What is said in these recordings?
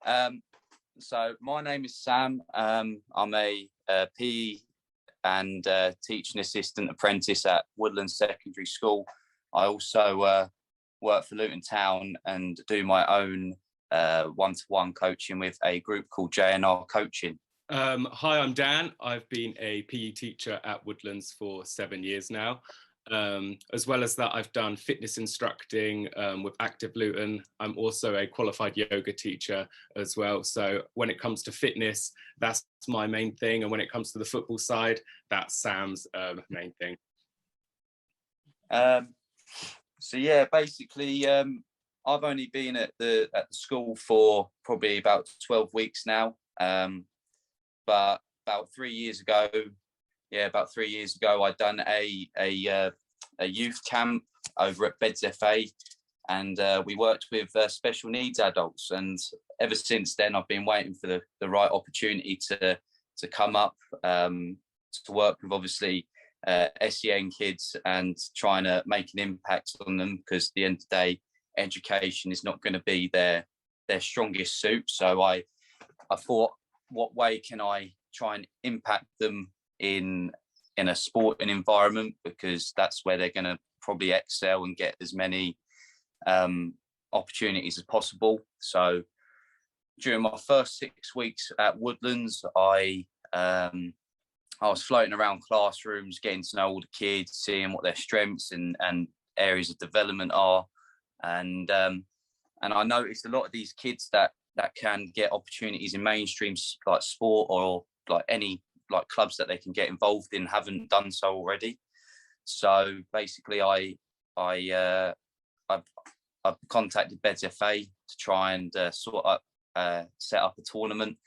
So my name is Sam. I'm a PE and teaching assistant apprentice at Woodlands Secondary School. I also work for Luton Town and do my own one-to-one coaching with a group called JNR Coaching. Hi, I'm Dan. I've been a PE teacher at Woodlands for 7 years now. As well as that, I've done fitness instructing with Active Luton. I'm also a qualified yoga teacher as well. So when it comes to fitness, that's my main thing. And when it comes to the football side, that's Sam's main thing. So yeah, basically, I've only been at the school for probably about 12 weeks now. But about 3 years ago, I'd done a youth camp over at Beds FA, and we worked with special needs adults. And ever since then, I've been waiting for the right opportunity to come up, to work with obviously SEN kids and trying to make an impact on them, because at the end of the day, education is not going to be their strongest suit. So I thought, what way can I try and impact them in a sporting environment, because that's where they're going to probably excel and get as many opportunities as possible. So during my first 6 weeks at Woodlands, I was floating around classrooms, getting to know all the kids, seeing what their strengths and areas of development are. And I noticed a lot of these kids that can get opportunities in mainstream like sport or like any like clubs that they can get involved in haven't done so already. So basically I've contacted Beds FA to try and set up a tournament.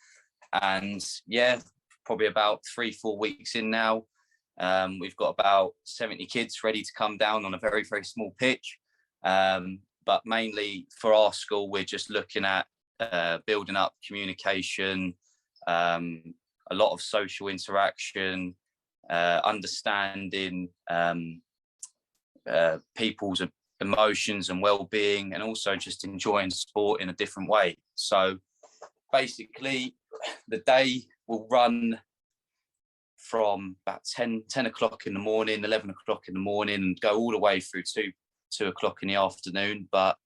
And yeah, probably about 3-4 weeks in now, we've got about 70 kids ready to come down on a very, very small pitch. But mainly for our school, we're just looking at building up communication, a lot of social interaction, understanding people's emotions and well-being, and also just enjoying sport in a different way. So basically the day will run from about 10 o'clock in the morning, 11 o'clock in the morning, and go all the way through to 2 o'clock in the afternoon. But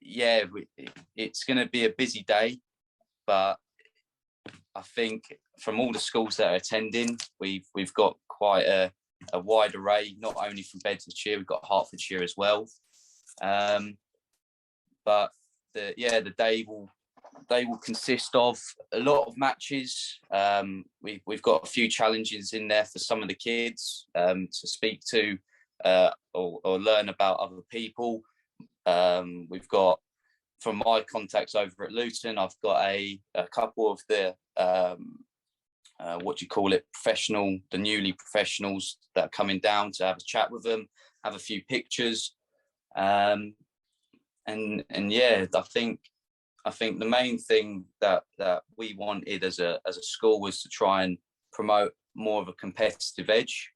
yeah, it's going to be a busy day, but I think from all the schools that are attending, we've got quite a wide array, not only from Bedfordshire, we've got Hertfordshire as well. But the day will consist of a lot of matches. We've got a few challenges in there for some of the kids to speak to or learn about other people. We've got, from my contacts over at Luton, I've got a couple of the the newly professionals that are coming down to have a chat with them, have a few pictures, and yeah, I think the main thing that we wanted as a school was to try and promote more of a competitive edge,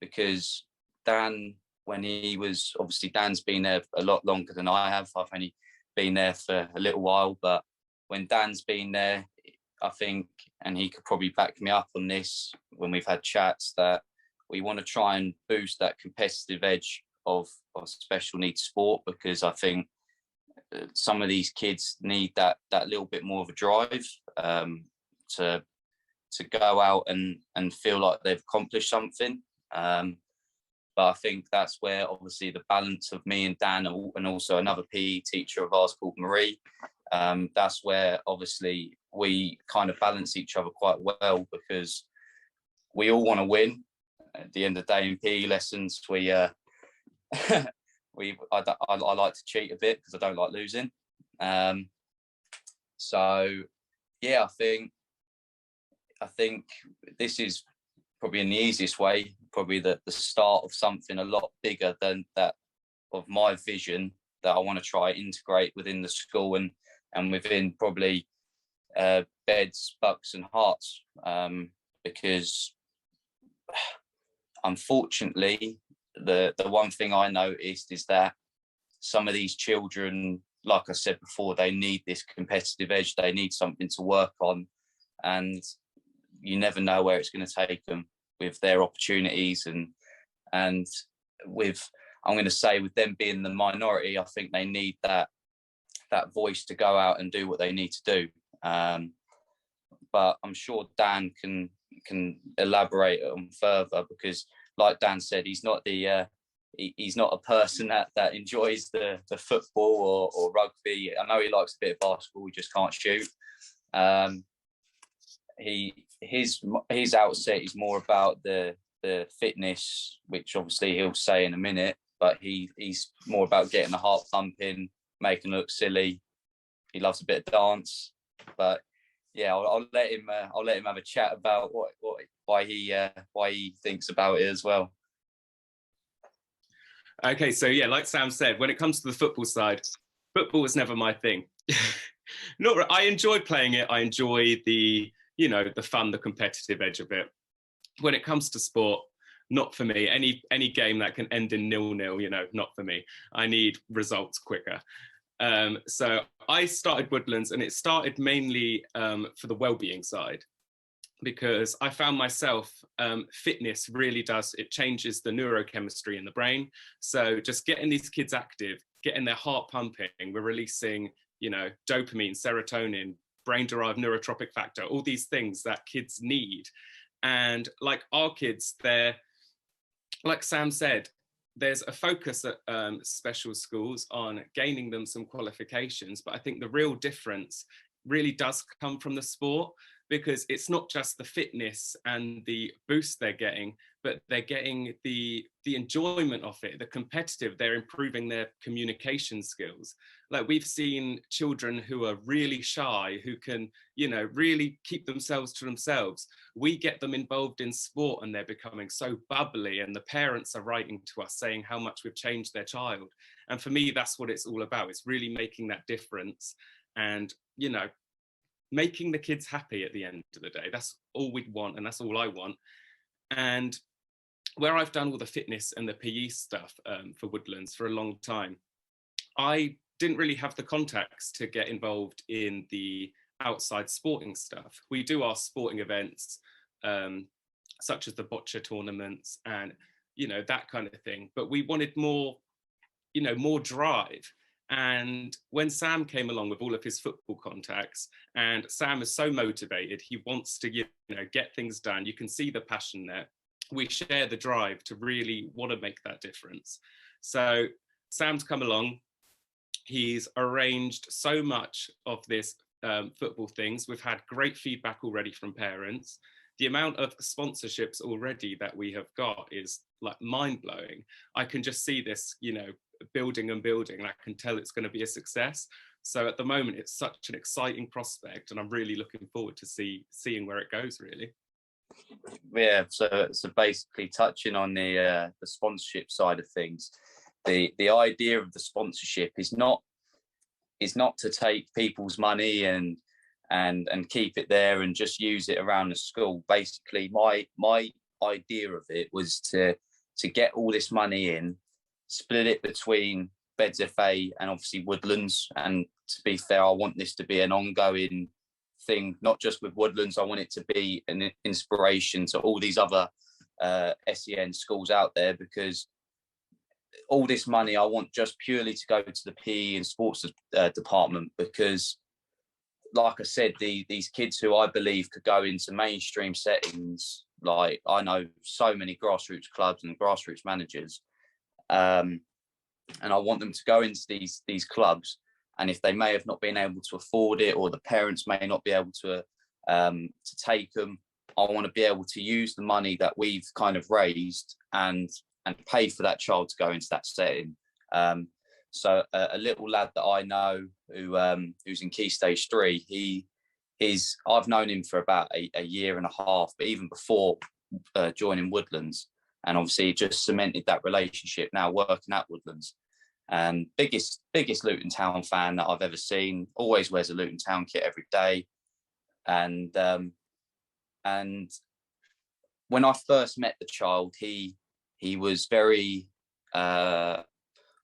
because Dan, when he was, obviously Dan's been there a lot longer than I have. I've only been there for a little while, but when Dan's been there, I think, and he could probably back me up on this when we've had chats, that we want to try and boost that competitive edge of special needs sport, because I think some of these kids need that little bit more of a drive to go out and feel like they've accomplished something. But I think that's where obviously the balance of me and Dan, and also another PE teacher of ours called Marie, that's where obviously we kind of balance each other quite well, because we all want to win. At the end of the day, in PE lessons, I like to cheat a bit because I don't like losing. So yeah, I think this is probably in the easiest way, probably the start of something a lot bigger than that, of my vision that I want to try integrate within the school and within probably Beds, Bucks and Hearts, because unfortunately the one thing I noticed is that some of these children like I said before, they need this competitive edge. They need something to work on, and you never know where it's going to take them with their opportunities. And with, I'm going to say, with them being the minority, I think they need that voice to go out and do what they need to do. But I'm sure Dan can elaborate on further, because like Dan said, he's not a person that enjoys the football or rugby. I know he likes a bit of basketball, he just can't shoot. His outset is more about the fitness, which obviously he'll say in a minute, but he's more about getting the heart pumping, making it look silly. He loves a bit of dance. But yeah, I'll let him have a chat about why he thinks about it as well. Okay, so yeah, like Sam said, when it comes to the football side, football was never my thing. I enjoy playing it. I enjoy the fun, the competitive edge of it. When it comes to sport, not for me. Any game that can end in 0-0, not for me. I need results quicker. So I started Woodlands, and it started mainly for the well-being side, because I found myself, fitness really it changes the neurochemistry in the brain. So just getting these kids active, getting their heart pumping, we're releasing, dopamine, serotonin, brain-derived neurotropic factor, all these things that kids need. And like our kids, they're, like Sam said, there's a focus at special schools on gaining them some qualifications, but I think the real difference really does come from the sport, because it's not just the fitness and the boost they're getting, but they're getting the enjoyment of it, the competitive, they're improving their communication skills. Like, we've seen children who are really shy, who can, really keep themselves to themselves. We get them involved in sport and they're becoming so bubbly, and the parents are writing to us saying how much we've changed their child. And for me, that's what it's all about. It's really making that difference and, making the kids happy at the end of the day. That's all we'd want, and that's all I want. And where I've done all the fitness and the PE stuff for Woodlands for a long time, I didn't really have the contacts to get involved in the outside sporting stuff. We do our sporting events, such as the bocce tournaments and, that kind of thing. But we wanted more, more drive. And when Sam came along with all of his football contacts, and Sam is so motivated, he wants to, get things done. You can see the passion there. We share the drive to really want to make that difference. So Sam's come along. He's arranged so much of this football things. We've had great feedback already from parents. The amount of sponsorships already that we have got is like mind-blowing. I can just see this, building and building, and I can tell it's going to be a success. So at the moment, it's such an exciting prospect, and I'm really looking forward to seeing where it goes, really. Yeah, so basically touching on the sponsorship side of things, the idea of the sponsorship is not to take people's money and keep it there and just use it around the school. Basically, my idea of it was to get all this money in, split it between Beds FA and obviously Woodlands. And to be fair, I want this to be an ongoing thing, not just with Woodlands. I want it to be an inspiration to all these other SEN schools out there, because all this money I want just purely to go to the PE and sports department, because like I said, these kids who I believe could go into mainstream settings, like I know so many grassroots clubs and grassroots managers, and I want them to go into these clubs, and if they may have not been able to afford it, or the parents may not be able to take them, I want to be able to use the money that we've kind of raised and pay for that child to go into that setting. So a little lad that I know who's in Key Stage 3, I've known him for about a year and a half, but even before joining Woodlands, and obviously he just cemented that relationship now working at Woodlands. And biggest Luton Town fan that I've ever seen, always wears a Luton Town kit every day. And when I first met the child, he was very, I'm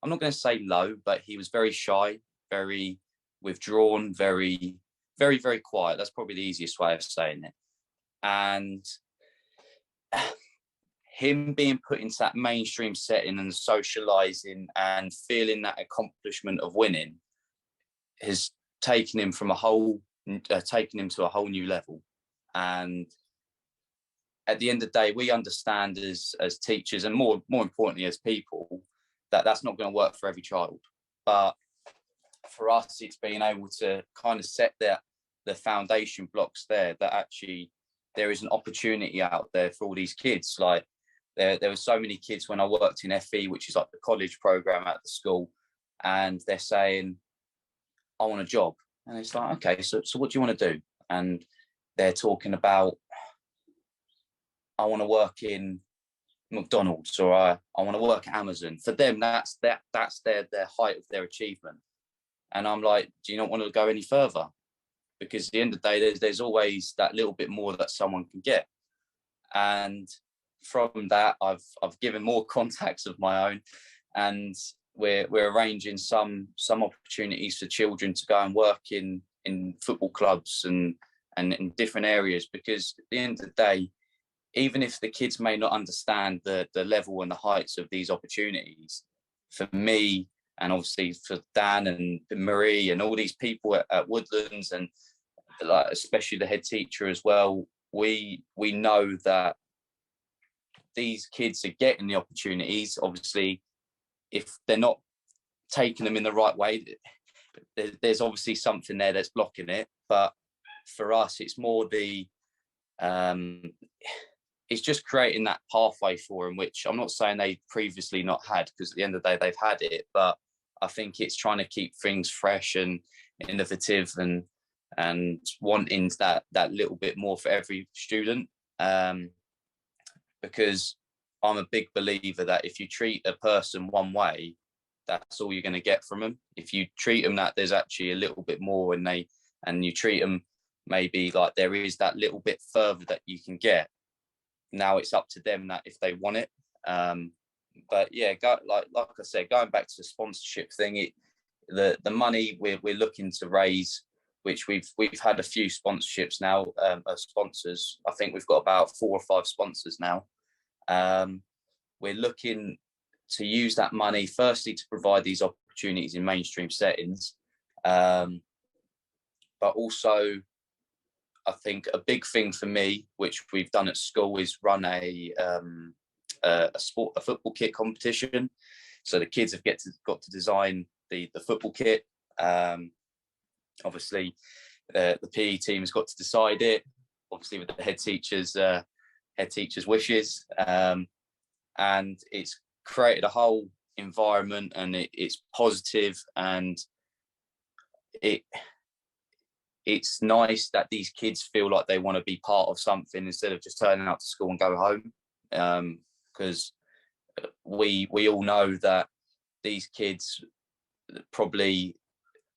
not going to say low, but he was very shy, very withdrawn, very, very, very quiet. That's probably the easiest way of saying it. And him being put into that mainstream setting and socializing and feeling that accomplishment of winning has taken him to a whole new level. And at the end of the day, we understand as teachers, and more importantly as people, that that's not going to work for every child. But for us, it's being able to kind of set the foundation blocks there, that actually there is an opportunity out there for all these kids. Like there were so many kids when I worked in FE, which is like the college program at the school, and they're saying, I want a job. And it's like, okay, so what do you want to do? And they're talking about, I want to work in McDonald's, or I want to work at Amazon. For them, that's their height of their achievement. And I'm like, do you not want to go any further? Because at the end of the day, there's always that little bit more that someone can get. And from that, I've given more contacts of my own, and we're arranging some opportunities for children to go and work in football clubs and in different areas. Because at the end of the day, even if the kids may not understand the level and the heights of these opportunities, for me, and obviously for Dan and Marie and all these people at Woodlands, and like especially the head teacher as well, we know that these kids are getting the opportunities. Obviously, if they're not taking them in the right way, there's obviously something there that's blocking it. But for us, it's more it's just creating that pathway for them, which I'm not saying they previously not had, because at the end of the day, they've had it. But I think it's trying to keep things fresh and innovative, and wanting that little bit more for every student. Because I'm a big believer that if you treat a person one way, that's all you're going to get from them. If you treat them that there's actually a little bit more, and you treat them maybe like there is that little bit further that you can get, now it's up to them that if they want it. But yeah, like I said, going back to the sponsorship thing, the money we're looking to raise, which we've had a few sponsorships now, sponsors. I think we've got about 4 or 5 sponsors now. We're looking to use that money firstly to provide these opportunities in mainstream settings, but also I think a big thing for me, which we've done at school, is run a football kit competition. So the kids have got to design the football kit. Obviously, the PE team has got to decide it, obviously with the head teacher's wishes, and it's created a whole environment, and it's positive, and it's nice that these kids feel like they want to be part of something instead of just turning out to school and go home. Because we all know that these kids probably,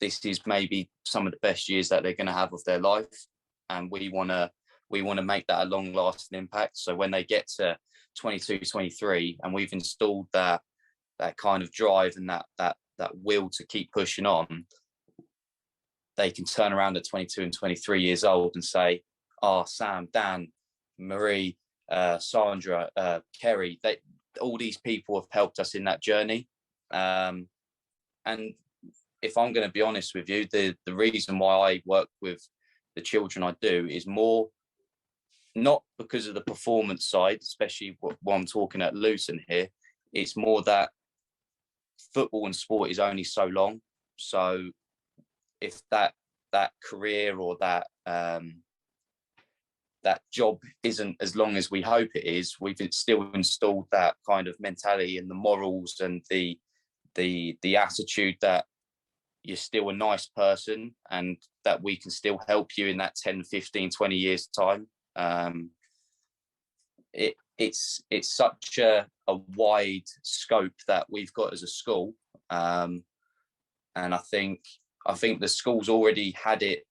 this is maybe some of the best years that they're going to have of their life, and we want to make that a long lasting impact. So when they get to 22, 23, and we've installed that kind of drive and that will to keep pushing on, they can turn around at 22 and 23 years old and say, oh, Sam, Dan, Marie, Sandra, Kerry, all these people have helped us in that journey. And if I'm going to be honest with you, the reason why I work with the children I do is more not because of the performance side, especially what I'm talking at Luton here. It's more that football and sport is only so long. So if that career or that job isn't as long as we hope it is, we've still installed that kind of mentality and the morals and the attitude that you're still a nice person, and that we can still help you in that 10, 15, 20 years time. It's such a wide scope that we've got as a school, and I think the school's already had it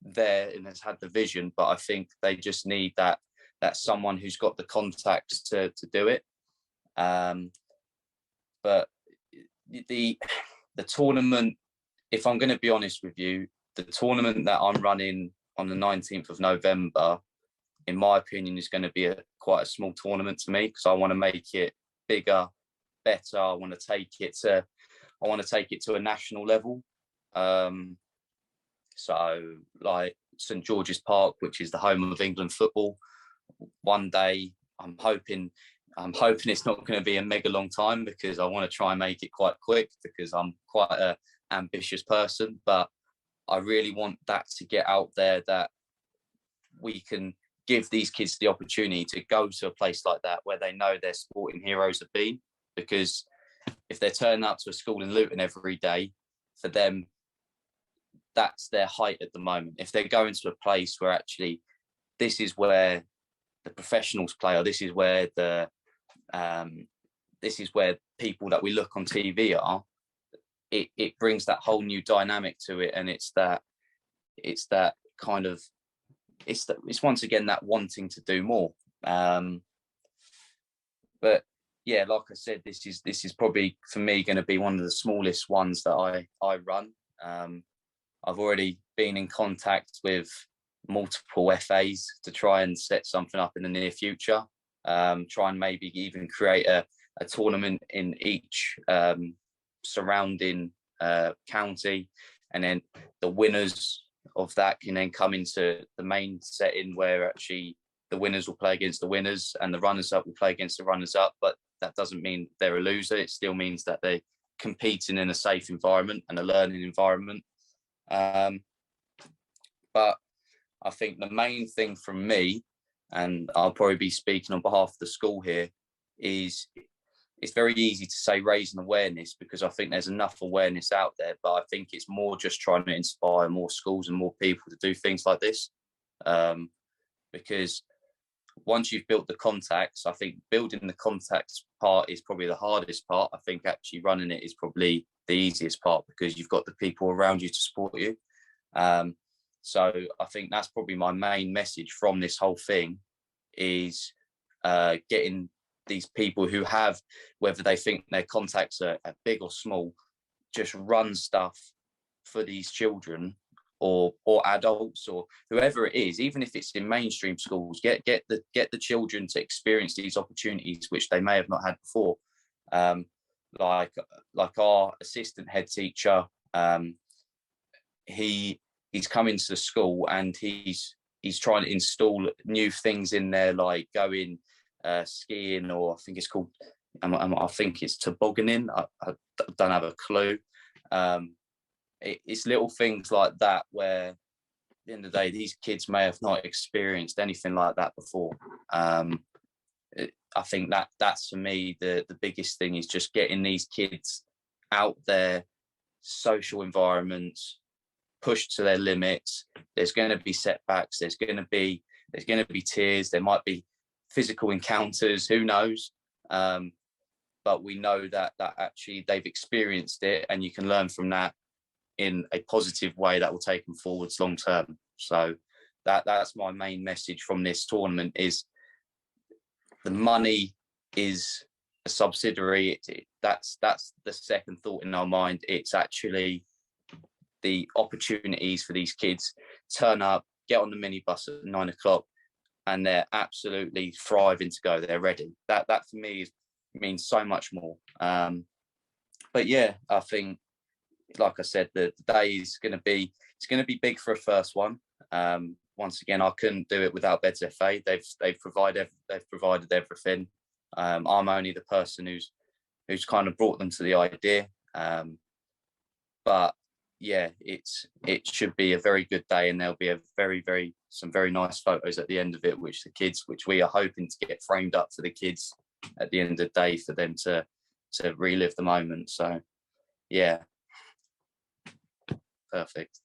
there and has had the vision, but I think they just need that someone who's got the contacts to do it. But the tournament if I'm going to be honest with you, the tournament that I'm running on the 19th of November, in my opinion, is going to be quite a small tournament to me, because I want to make it bigger, better. I want to take it to a national level. So like St George's Park, which is the home of England football, one day I'm hoping it's not going to be a mega long time, because I want to try and make it quite quick, because I'm quite an ambitious person. But I really want that to get out there, that we can give these kids the opportunity to go to a place like that where they know their sporting heroes have been. Because if they're turning up to a school in Luton every day, for them, that's their height at the moment. If they're going to a place where actually this is where the professionals play, or this is where people that we look on TV are, it brings that whole new dynamic to it. And it's once again that wanting to do more. But yeah, like I said, this is probably for me going to be one of the smallest ones that I run. I've already been in contact with multiple FAs to try and set something up in the near future. Try and maybe even create a tournament in each surrounding county, and then the winners of that can then come into the main setting, where actually the winners will play against the winners and the runners up will play against the runners up. But that doesn't mean they're a loser. It still means that they're competing in a safe environment and a learning environment. But I think the main thing from me, and I'll probably be speaking on behalf of the school here, is it's very easy to say raising awareness, because I think there's enough awareness out there. But I think it's more just trying to inspire more schools and more people to do things like this. Because once you've built the contacts, I think building the contacts part is probably the hardest part. I think actually running it is probably the easiest part, because you've got the people around you to support you. So I think that's probably my main message from this whole thing, is getting these people who have, whether they think their contacts are big or small, just run stuff for these children or adults or whoever it is, even if it's in mainstream schools. Get the children to experience these opportunities which they may have not had before. Like our assistant head teacher, he's come into the school and he's trying to install new things in there, like going skiing, or I think it's called, I think it's tobogganing. I don't have a clue. It's little things like that where, at the end of the day, these kids may have not experienced anything like that before. I think that's for me the biggest thing, is just getting these kids out there, social environments, pushed to their limits. There's going to be setbacks. There's going to be tears. There might be physical encounters. Who knows? But we know that actually they've experienced it, and you can learn from that in a positive way that will take them forwards long term. So that's my main message from this tournament, is the money is a subsidiary. That's the second thought in our mind. It's actually the opportunities for these kids. Turn up, get on the minibus at 9 o'clock, and they're absolutely thriving to go. They're ready. That for me means so much more. But yeah, I think, like I said, the day is going to be big for a first one. Once again, I couldn't do it without Beds FA. They've provided everything. I'm only the person who's kind of brought them to the idea. But yeah, it should be a very good day, and there'll be some very nice photos at the end of it, which we are hoping to get framed up for the kids at the end of the day, for them to relive the moment. So yeah, perfect.